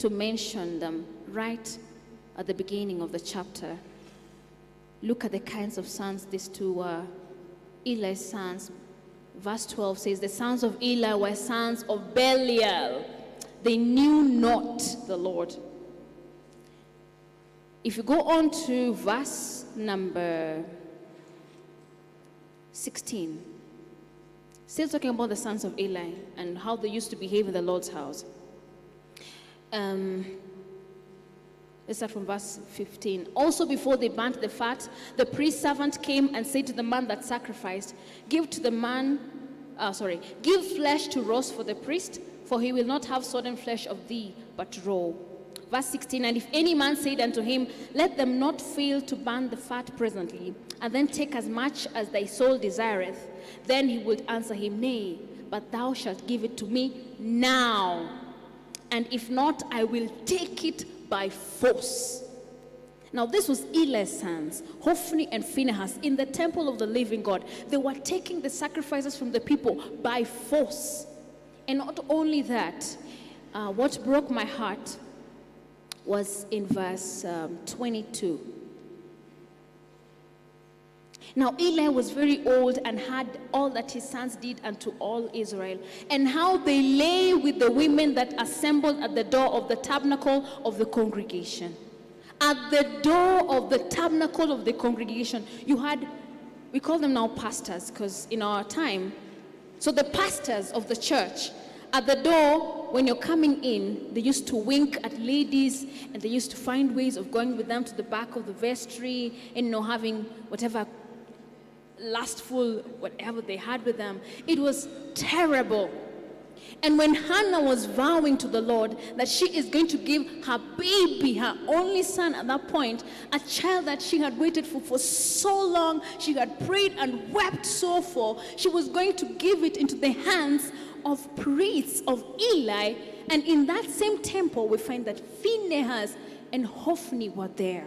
to mention them right at the beginning of the chapter. Look at the kinds of sons these two were. Eli's sons. Verse 12 says, the sons of Eli were sons of Belial. They knew not the Lord. If you go on to verse number 16, still talking about the sons of Eli and how they used to behave in the Lord's house. Let's start from verse 15. Also before they burnt the fat, the priest's servant came and said to the man that sacrificed, give flesh to roast for the priest, for he will not have sodden flesh of thee, but raw. Verse 16, and if any man said unto him, let them not fail to burn the fat presently, and then take as much as thy soul desireth, then he would answer him, nay, but thou shalt give it to me now. And if not, I will take it by force. Now this was Eli's sons, Hophni and Phinehas, in the temple of the living God. They were taking the sacrifices from the people by force. And not only that, what broke my heart was in verse 22. Now Eli was very old and had all that his sons did unto all Israel, and how they lay with the women that assembled at the door of the tabernacle of the congregation. At the door of the tabernacle of the congregation, you had, we call them now pastors, because in our time, so the pastors of the church, at the door, when you're coming in, they used to wink at ladies, and they used to find ways of going with them to the back of the vestry, and having whatever lustful, whatever they had with them. It was terrible. And when Hannah was vowing to the Lord that she is going to give her baby, her only son at that point, a child that she had waited for so long, she had prayed and wept so for, she was going to give it into the hands of priests of Eli. And in that same temple, we find that Phinehas and Hophni were there.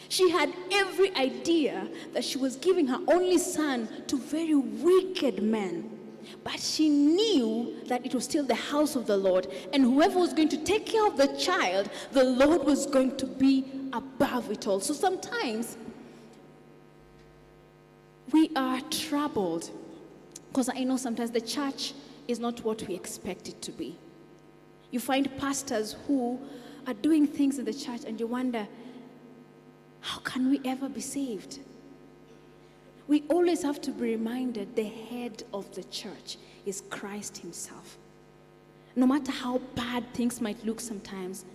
She had every idea that she was giving her only son to very wicked men. But she knew that it was still the house of the Lord. And whoever was going to take care of the child, the Lord was going to be above it all. So sometimes we are troubled, because I know sometimes the church is not what we expect it to be. You find pastors who are doing things in the church and you wonder, how can we ever be saved? We always have to be reminded the head of the church is Christ himself. No matter how bad things might look sometimes,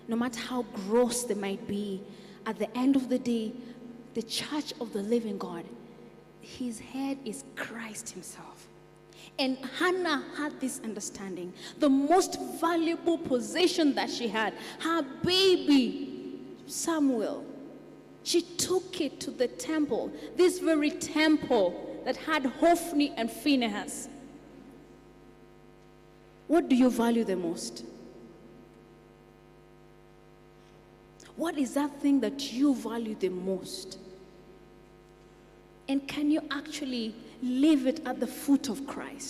no matter how gross they might be, at the end of the day, the church of the living God, his head is Christ himself. And Hannah had this understanding. The most valuable possession that she had, her baby, Samuel, she took it to the temple, this very temple that had Hophni and Phinehas. What do you value the most? What is that thing that you value the most? And can you actually leave it at the foot of Christ?